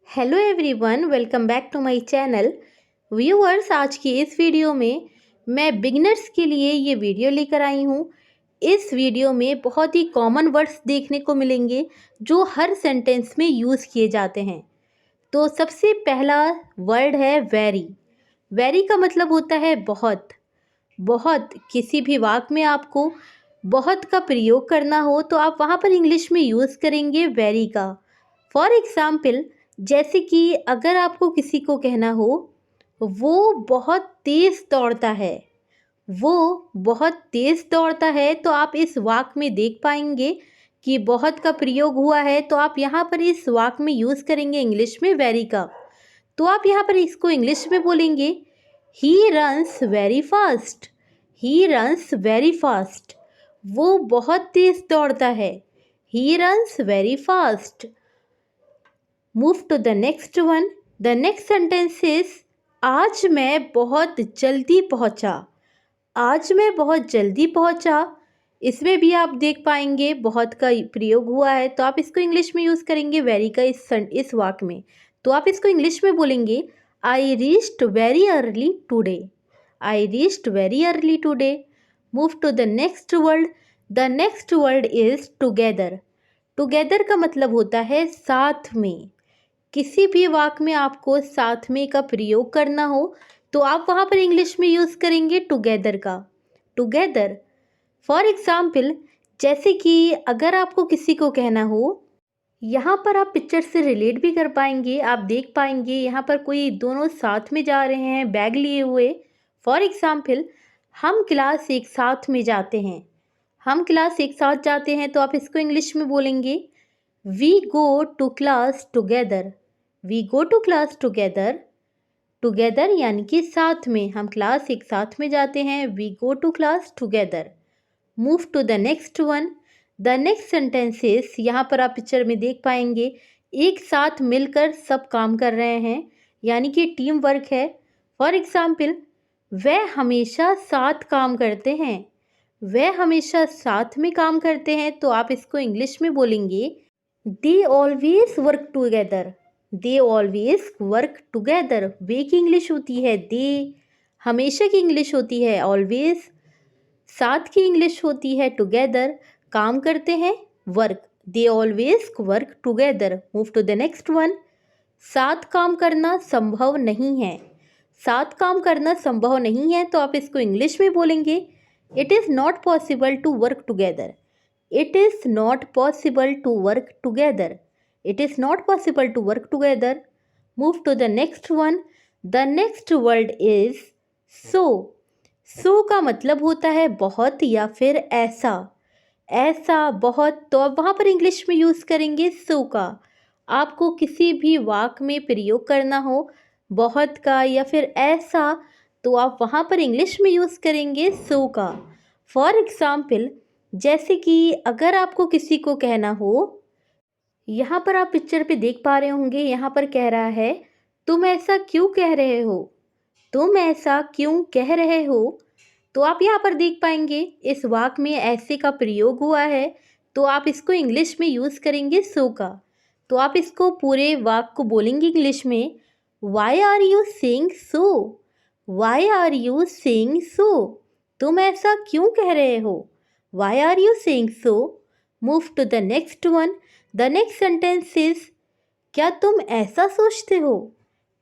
Hello everyone, welcome back to my channel. Viewers, आज की इस वीडियो में मैं बिगिनर्स के लिए ये वीडियो लेकर आई हूँ। इस वीडियो में बहुत ही कॉमन वर्ड्स देखने को मिलेंगे जो हर सेंटेंस में यूज़ किए जाते हैं। तो सबसे पहला वर्ड है वेरी। वेरी का मतलब होता है बहुत। बहुत किसी भी वाक्य में आपको बहुत का प्रयोग करना हो तो आप वहाँ पर इंग्लिश में यूज़ करेंगे वेरी का। फॉर एग्ज़ाम्पल, जैसे कि अगर आपको किसी को कहना हो वो बहुत तेज़ दौड़ता है, वो बहुत तेज़ दौड़ता है, तो आप इस वाक्य में देख पाएंगे कि बहुत का प्रयोग हुआ है, तो आप यहाँ पर इस वाक्य में यूज़ करेंगे इंग्लिश में वेरी का। तो आप यहाँ पर इसको इंग्लिश में बोलेंगे he runs very fast. He runs very fast. वो बहुत तेज़ दौड़ता है। He runs very fast. Move to the next one. The next sentence is आज मैं बहुत जल्दी पहुंचा। आज मैं बहुत जल्दी पहुंचा। इसमें भी आप देख पाएंगे बहुत का प्रयोग हुआ है, तो आप इसको इंग्लिश में यूज़ करेंगे वेरी का इस वाक्य में। तो आप इसको इंग्लिश में बोलेंगे I reached very early today. I reached very early today. Move to the next word. The next word is together. Together का मतलब होता है साथ में। किसी भी वाक्य में आपको साथ में का प्रयोग करना हो तो आप वहाँ पर इंग्लिश में यूज़ करेंगे टुगेदर का। टुगेदर। फॉर एग्ज़ाम्पल, जैसे कि अगर आपको किसी को कहना हो, यहाँ पर आप पिक्चर से रिलेट भी कर पाएंगे। आप देख पाएंगे यहाँ पर कोई दोनों साथ में जा रहे हैं बैग लिए हुए। फॉर एग्ज़ाम्पल, हम क्लास एक साथ में जाते हैं। हम क्लास एक साथ जाते हैं, तो आप इसको इंग्लिश में बोलेंगे we go to class together. We go to class together. Together यानी कि साथ में, हम क्लास एक साथ में जाते हैं। We go to class together. Move to the next one. The next sentences, यहाँ पर आप पिक्चर में देख पाएंगे एक साथ मिलकर सब काम कर रहे हैं, यानी कि टीम वर्क है। फॉर एग्ज़ाम्पल, वह हमेशा साथ काम करते हैं। वह हमेशा साथ में काम करते हैं, तो आप इसको इंग्लिश में बोलेंगे they always work together. They always work together. वे की इंग्लिश होती है दे। हमेशा की इंग्लिश होती है ऑलवेज। साथ की इंग्लिश होती है टुगेदर। काम करते हैं work. They always work together. Move to the next one. साथ काम करना संभव नहीं है। साथ काम करना संभव नहीं है, तो आप इसको इंग्लिश में बोलेंगे it is not possible to work together. It is not possible to work together. It is not possible to work together. Move to the next one. The next word is so. So का मतलब होता है बहुत या फिर ऐसा। ऐसा, बहुत, तो आप वहाँ पर इंग्लिश में यूज़ करेंगे सो का। आपको किसी भी वाक्य में प्रयोग करना हो बहुत का या फिर ऐसा, तो आप वहाँ पर इंग्लिश में यूज़ करेंगे सो का। फॉर एग्ज़ाम्पल, जैसे कि अगर आपको किसी को कहना हो, यहाँ पर आप पिक्चर पे देख पा रहे होंगे, यहाँ पर कह रहा है तुम ऐसा क्यों कह रहे हो। तुम ऐसा क्यों कह रहे हो। तो आप यहाँ पर देख पाएंगे इस वाक्य में ऐसे का प्रयोग हुआ है, तो आप इसको इंग्लिश में यूज़ करेंगे सो का। तो आप इसको पूरे वाक्य को बोलेंगे इंग्लिश में why are you saying so. Why are you saying so. तुम ऐसा क्यों कह रहे हो। Why are you saying so. Move to the next one. The next sentence is क्या तुम ऐसा सोचते हो।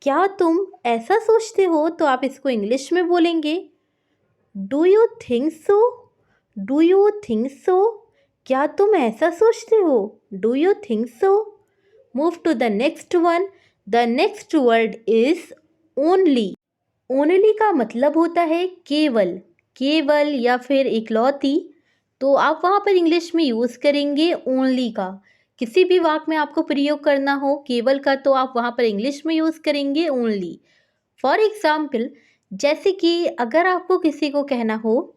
क्या तुम ऐसा सोचते हो, तो आप इसको इंग्लिश में बोलेंगे do you think so. Do you think so. क्या तुम ऐसा सोचते हो। Do you think so. Move to the next one. The next word is only. Only का मतलब होता है केवल। केवल या फिर इकलौती, तो आप वहाँ पर इंग्लिश में यूज़ करेंगे ओनली का। किसी भी वाक्य में आपको प्रयोग करना हो केवल का, तो आप वहाँ पर इंग्लिश में यूज़ करेंगे ओनली। फॉर एग्ज़ाम्पल, जैसे कि अगर आपको किसी को कहना हो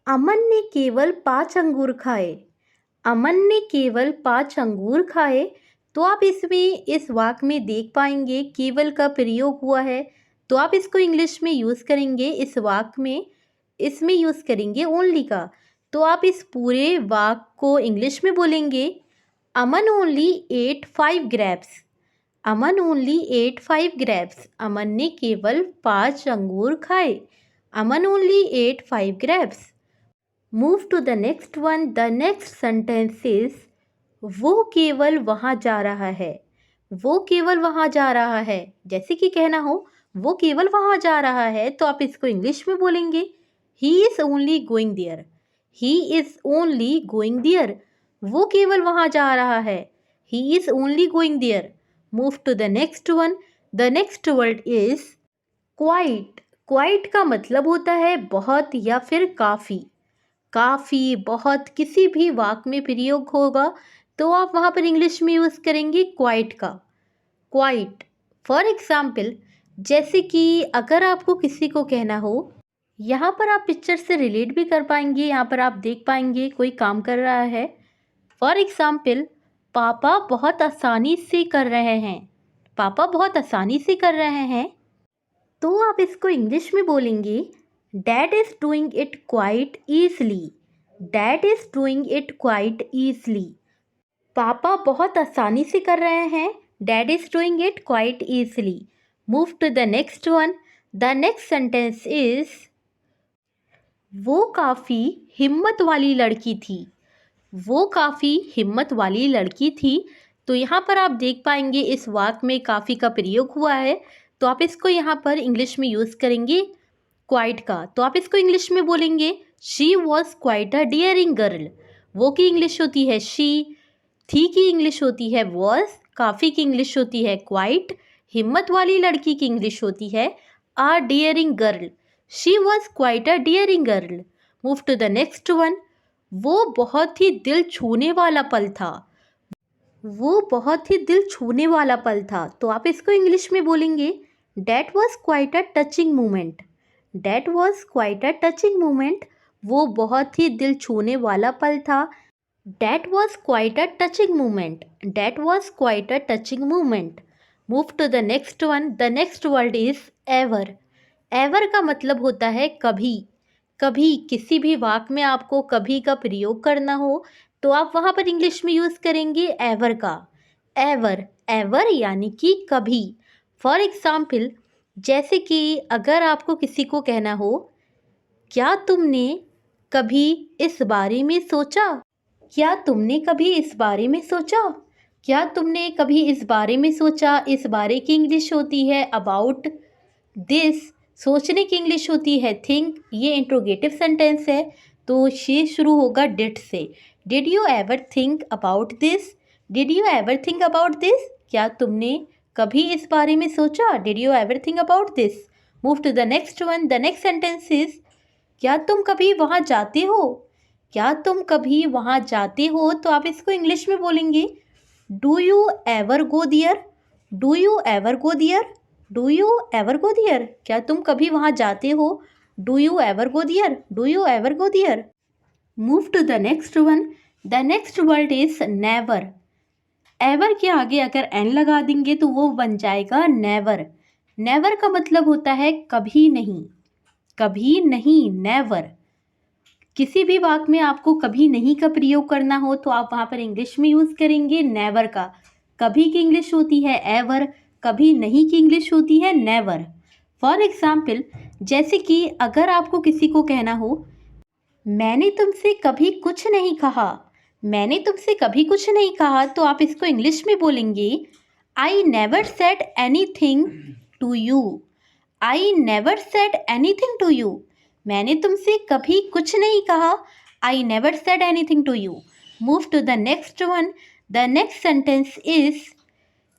अमन ने केवल 5 अंगूर खाए। अमन ने केवल 5 अंगूर खाए, तो आप इसमें इस वाक्य में देख पाएंगे केवल का प्रयोग हुआ है, तो आप इसको इंग्लिश में यूज़ करेंगे इस वाक्य में, इसमें यूज़ करेंगे ओनली का। तो आप इस पूरे वाक्य को इंग्लिश में बोलेंगे Aman only ate 5 grapes. Aman only ate 5 grapes. Aman ने केवल 5 अंगूर खाए। Aman only ate 5 grapes. Move to the next one. The next sentence is वो केवल वहाँ जा रहा है। वो केवल वहाँ जा रहा है। जैसे कि कहना हो वो केवल वहाँ जा रहा है, तो आप इसको इंग्लिश में बोलेंगे he is only going there. He is only going there. वो केवल वहाँ जा रहा है। He is only going there. Move to the next one. The next word is quite. Quite का मतलब होता है बहुत या फिर काफ़ी। काफ़ी, बहुत, किसी भी वाक्य में प्रयोग होगा तो आप वहाँ पर इंग्लिश में यूज़ करेंगे क्वाइट का। क्वाइट। फॉर एग्ज़ाम्पल, जैसे कि अगर आपको किसी को कहना हो, यहाँ पर आप पिक्चर से रिलेट भी कर पाएंगे, यहाँ पर आप देख पाएंगे कोई काम कर रहा है। फॉर एग्ज़ाम्पल, पापा बहुत आसानी से कर रहे हैं। पापा बहुत आसानी से कर रहे हैं, तो आप इसको इंग्लिश में बोलेंगे dad is doing it quite easily. Dad is doing it quite easily. पापा बहुत आसानी से कर रहे हैं। Dad is doing it quite easily. Move to the next one. The next sentence is वो काफ़ी हिम्मत वाली लड़की थी। वो काफ़ी हिम्मत वाली लड़की थी। तो यहाँ पर आप देख पाएंगे इस वाक्य में काफ़ी का प्रयोग हुआ है, तो आप इसको यहाँ पर इंग्लिश में यूज़ करेंगे क्वाइट का। तो आप इसको इंग्लिश में बोलेंगे she was quite a daring girl. वो की इंग्लिश होती है शी, थी की इंग्लिश होती है वॉज, काफ़ी की इंग्लिश होती है क्वाइट, हिम्मत वाली लड़की की इंग्लिश होती है a daring girl. She was quite a daring girl. Move to the next one. वो बहुत ही दिल छूने वाला पल था। वो बहुत ही दिल छूने वाला पल था। तो आप इसको इंग्लिश में बोलेंगे that was quite a touching moment. That was quite a touching moment. वो बहुत ही दिल छूने वाला पल था। That was quite a touching moment. That was quite a touching moment. Move to the next one. The next word is ever. Ever का मतलब होता है कभी। कभी, किसी भी वाक्य में आपको कभी का प्रयोग करना हो तो आप वहाँ पर इंग्लिश में यूज़ करेंगे एवर का। एवर, एवर यानी कि कभी। फॉर एग्ज़ाम्पल, जैसे कि अगर आपको किसी को कहना हो क्या तुमने कभी इस बारे में सोचा। क्या तुमने कभी इस बारे में सोचा। क्या तुमने कभी इस बारे में सोचा। इस बारे की इंग्लिश होती है अबाउट। दिस, सोचने की इंग्लिश होती है थिंक। ये इंट्रोगेटिव सेंटेंस है तो ये शुरू होगा डिड से। Did you ever think about this. Did you ever think about this. क्या तुमने कभी इस बारे में सोचा। Did you ever think about this. Move to the next one. The next sentence is क्या तुम कभी वहाँ जाते हो। क्या तुम कभी वहाँ जाते हो। तो आप इसको इंग्लिश में बोलेंगे do you ever go there. Do you ever go there. Do you ever go there. क्या तुम कभी वहाँ जाते हो। Do you ever go there. Do you ever go there. Move to the next one. The next word is never. Ever के आगे अगर N लगा देंगे तो वो बन जाएगा नेवर। नेवर का मतलब होता है कभी नहीं। कभी नहीं, नेवर। किसी भी वाक्य में आपको कभी नहीं का प्रयोग करना हो तो आप वहाँ पर इंग्लिश में यूज़ करेंगे नेवर का। कभी की इंग्लिश होती है एवर, कभी नहीं की इंग्लिश होती है नेवर। फॉर एग्ज़ाम्पल, जैसे कि अगर आपको किसी को कहना हो मैंने तुमसे कभी कुछ नहीं कहा। मैंने तुमसे कभी कुछ नहीं कहा, तो आप इसको इंग्लिश में बोलेंगे I never said anything to you. I never said anything to you. मैंने तुमसे कभी कुछ नहीं कहा। I never said anything to you. Move to the next one. The next sentence is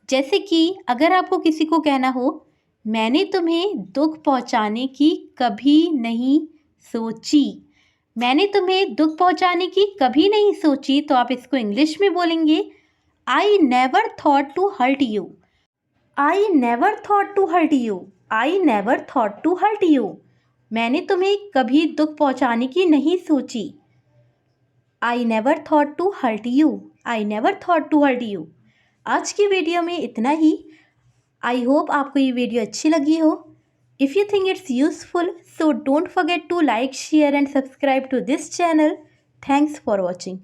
जैसे कि अगर आपको किसी को कहना हो मैंने तुम्हें दुख पहुंचाने की कभी नहीं सोची। मैंने तुम्हें दुख पहुंचाने की कभी नहीं सोची, तो आप इसको इंग्लिश में बोलेंगे I never thought to hurt you. I never thought to hurt you. I never thought to hurt you. मैंने तुम्हें कभी दुख पहुंचाने की नहीं सोची। I never thought to hurt you. I never thought to hurt you. आज की वीडियो में इतना ही। आई होप आपको ये वीडियो अच्छी लगी हो। If you think it's useful so don't forget to like, share and subscribe to this channel. Thanks for watching.